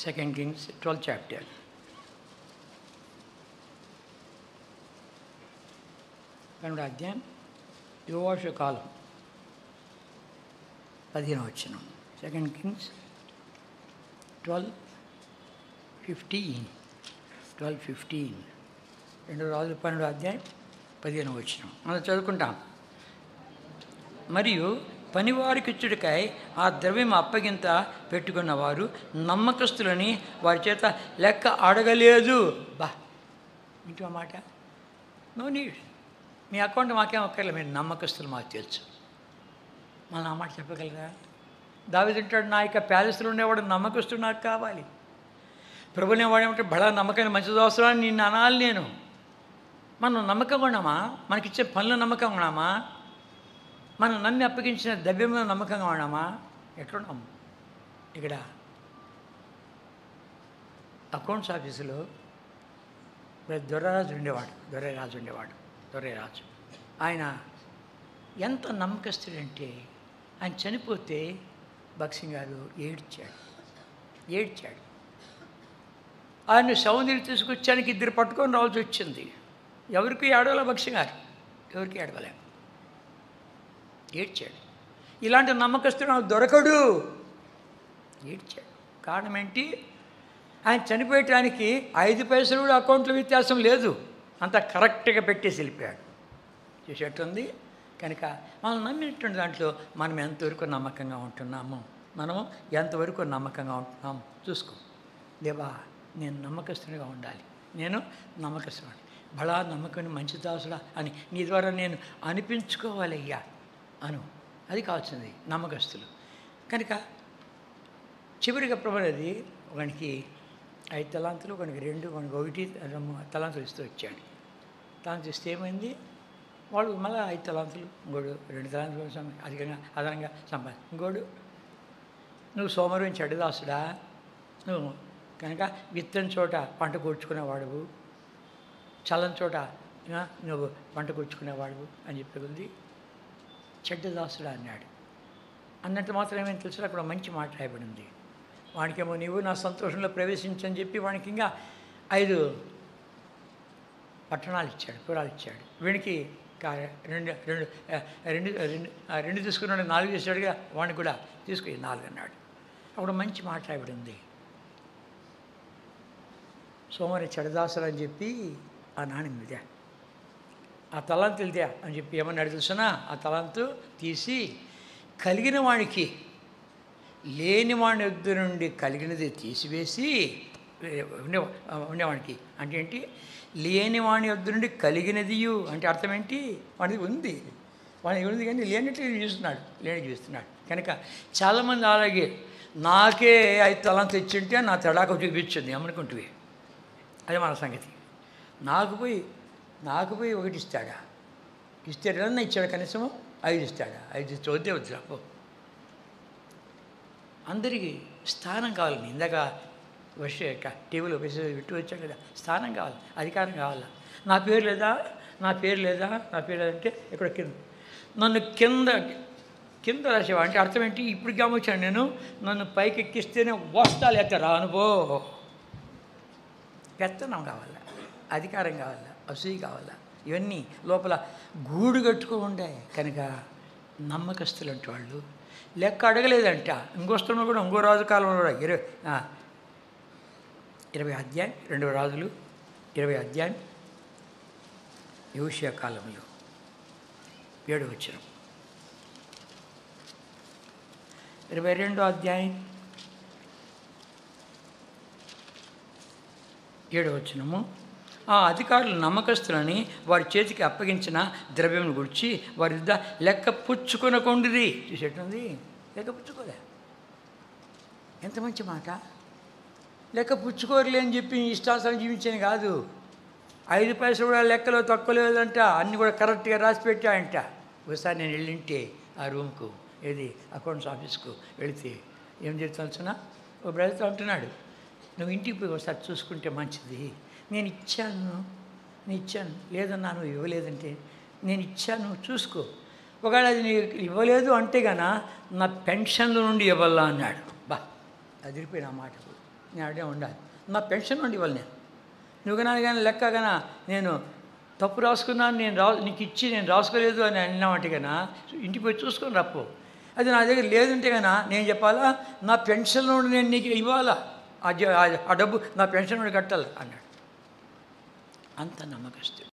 2 Kings 12th chapter. కనుక అధ్యాయం యోవాషు కాలం 15వ వచనం. 2 Kings 12:15 2 రాజుల 12వ అధ్యాయం 15వ వచనం మనం చదువుకుంటాం. మరియు పనివారికిచ్చుడికై ఆ ద్రవ్యం అప్పగింత పెట్టుకున్నవారు నమ్మకస్తులని వారి చేత లెక్క అడగలేదు. బా ఇంకో మాట, నో నీడ్, మీ అకౌంట్ మాకేం ఒక్కర్లేదు, మీరు నమ్మకస్తులు మాకు తెలుసు. మనం ఆ మాట చెప్పగలరా? దావీదు అంటాడు, నా యొక్క ప్యాలెస్లో ఉండేవాడు నమ్మకస్తుడు నాకు కావాలి. ప్రభునే వాడు ఏమంటే బడా నమ్మకమైన మంచిది అవసరాన్ని నిన్ను అనాలి నేను. మనం నమ్మకంగా ఉన్నామా? మనకిచ్చే పనులు నమ్మకంగా ఉన్నామా? మనం నమ్మి అప్పగించిన ద్రవ్యంలో నమ్మకంగా ఉన్నామా? ఎట్లున్నాము? ఇక్కడ అకౌంట్స్ ఆఫీసులో దొర్రరాజు ఉండేవాడు. ఆయన ఎంత నమ్మకస్తుడంటే, ఆయన చనిపోతే భక్సింగ్ గారు ఏడ్చాడు. ఆయన సౌందర్యం తీసుకొచ్చానికి 2 పట్టుకొని రావాల్సి వచ్చింది. ఎవరికి ఏడవలే భక్సింగ్ గారు, ఎవరికి ఏడవలే, ఏడ్చాడు. ఇలాంటి నమ్మకస్తుడు నాకు దొరకడు, ఏడ్చాడు. కారణం ఏంటి? ఆయన చనిపోయటానికి 5 పైసలు కూడా అకౌంట్లో వ్యత్యాసం లేదు, అంత కరెక్ట్గా పెట్టేసి వెళ్ళిపోయాడు. చూసేటుంది. కనుక మనం నమ్మినటువంటి దాంట్లో మనం ఎంతవరకు నమ్మకంగా ఉంటున్నాము, మనము ఎంతవరకు నమ్మకంగా ఉంటున్నాము చూసుకో. దేవా, నేను నమ్మకస్తునిగా ఉండాలి, నేను నమ్మకస్తుని, బలా నమ్మకం మంచి దాసుడా అని నీ ద్వారా నేను అనిపించుకోవాలయ్యా అను. అది కావాల్సింది నమ్మకస్తులు. కనుక చివరిగా ప్రభుది వానికి 5 తలాంతులు, వానికి 2, వానికి 1 తలాంతులు ఇస్తూ వచ్చాడు. తలాంతులు ఇస్తే ఏమైంది? వాడు మళ్ళీ 5 తలాంతులు, ఇంకోడు 2 తలాంతులు అదనంగా సంపాదించి, ఇంకోడు నువ్వు సోమవారం చెడ్డదాసుడా, నువ్వు కనుక విత్తని చోట పంట కూర్చుకునేవాడువు, చల్లని చోట నువ్వు పంట కూర్చుకునేవాడువు అని చెప్పి చెడ్డదాసుడా అన్నాడు. అన్నట్టు మాత్రం ఏమైనా తెలుసు, అక్కడ మంచి మాట రాయబడింది. వాడికేమో నీవు నా సంతోషంలో ప్రవేశించని చెప్పి వానికి ఇంకా 5 పట్టణాలు ఇచ్చాడు, పురాలు ఇచ్చాడు. వీడికి 2 తీసుకున్నాడు, 4 చేశాడుగా, వాడిని కూడా తీసుకుని 4 అన్నాడు. అప్పుడు మంచి మాట రాయబడింది. సోమవారి చెడదాసులు అని చెప్పి ఆ నాణ్యం ఇదే, ఆ తలాంతు ఇదే అని చెప్పి ఏమన్నాడు తెలుసునా? ఆ తలాంతు తీసి కలిగిన వాడికి లేని వాడి యొద్ద నుండి కలిగినది తీసివేసి ఉండేవాడికి అంటే ఏంటి? లేని వాడి యొద్ద నుండి కలిగినదియు అంటే అర్థం ఏంటి? వాడిది ఉంది, వాడిది ఉంది కానీ లేనట్లు చూస్తున్నాడు. కనుక చాలామంది అలాగే నాకే 5 తలాంతులు ఇచ్చింటే నా తడాక చూపించింది ఏమనుకుంటువి, అది మన సంగతి. నాకు పోయి 1 ఇస్తాడా? ఇస్తే 2 ఇచ్చాడు, కనీసం 5 ఇస్తాడా? 5 చూద్దే వద్దురా పో. అందరికీ స్థానం కావాలి. ఇందాక టీవీలో విట్టు వచ్చాడు కదా, స్థానం కావాలి, అధికారం కావాలా. నా పేరు లేదా అంటే ఇక్కడ నన్ను కింద రాసేవా అంటే అర్థం ఏంటి? ఇప్పుడు గమనించాను నేను, నన్ను పైకి ఎక్కిస్తేనే వస్తాలు ఎక్క రానుబో. పెత్తనం కావాలా, అధికారం కావాలా, అసూయ కావాలా, ఇవన్నీ లోపల గూడు కట్టుకో ఉంటాయి. కనుక నమ్మకస్తులు అంటే వాళ్ళు లెక్క అడగలేదంట. ఇంకొస్తున్నా కూడా ఇంకో రాజు కాలంలో కూడా 20 అధ్యాయం 2 రాజులు 20 అధ్యాయం యోషియా కాలంలో 7వ వచనం, 22వ అధ్యాయం 7వ వచనము. ఆ అధికారులు నమ్మకస్తులని వారి చేతికి అప్పగించిన ద్రవ్యం గురించి వారి యుద్ధ లెక్క పుచ్చుకొనకుండిరి. చూసేటుంది, లెక్క పుచ్చుకోలే. ఎంత మంచి మాట! లెక్క పుచ్చుకోరులే అని చెప్పి ఇష్టానుసారం జీవించాను కాదు. 5 పైసలు కూడా లెక్కలో తక్కువ లేదంట, అన్నీ కూడా కరెక్ట్గా రాసి పెట్టాయంట. ఒకసారి నేను వెళ్ళింటే ఆ రూమ్కు, ఏది అకౌంట్స్ ఆఫీస్కు వెళితే ఏం చెప్తాల్సిన ఓ బ్రదర్తో అంటున్నాడు, నువ్వు ఇంటికి పోయి ఒకసారి చూసుకుంటే మంచిది. నేను ఇచ్చాను లేదన్నా నువ్వు ఇవ్వలేదంటే నేను ఇచ్చాను చూసుకో, ఒకవేళ అది నీకు ఇవ్వలేదు అంటే కన్నా నా పెన్షన్ల నుండి ఇవ్వాలా అన్నాడు. బా అదిరిపోయిన ఆ మాటకు నేను అడే ఉండాలి, నా పెన్షన్ నుండి ఇవ్వాలి. నువ్వు కానీ లెక్క కన్నా నేను తప్పు రాసుకున్నాను, నీకు ఇచ్చి నేను రాసుకోలేదు అని అన్నామంటే కన్నా ఇంటికి పోయి చూసుకొని రప్పు. అది నా దగ్గర లేదుంటే కన్నా నేను చెప్పాలా, నా పెన్షన్ నుండి నేను నీకు ఇవ్వాలా, ఆ డబ్బు నా పెన్షన్ నుండి కట్టాలి అన్నాడు. అంత నమ్మకస్తుడు.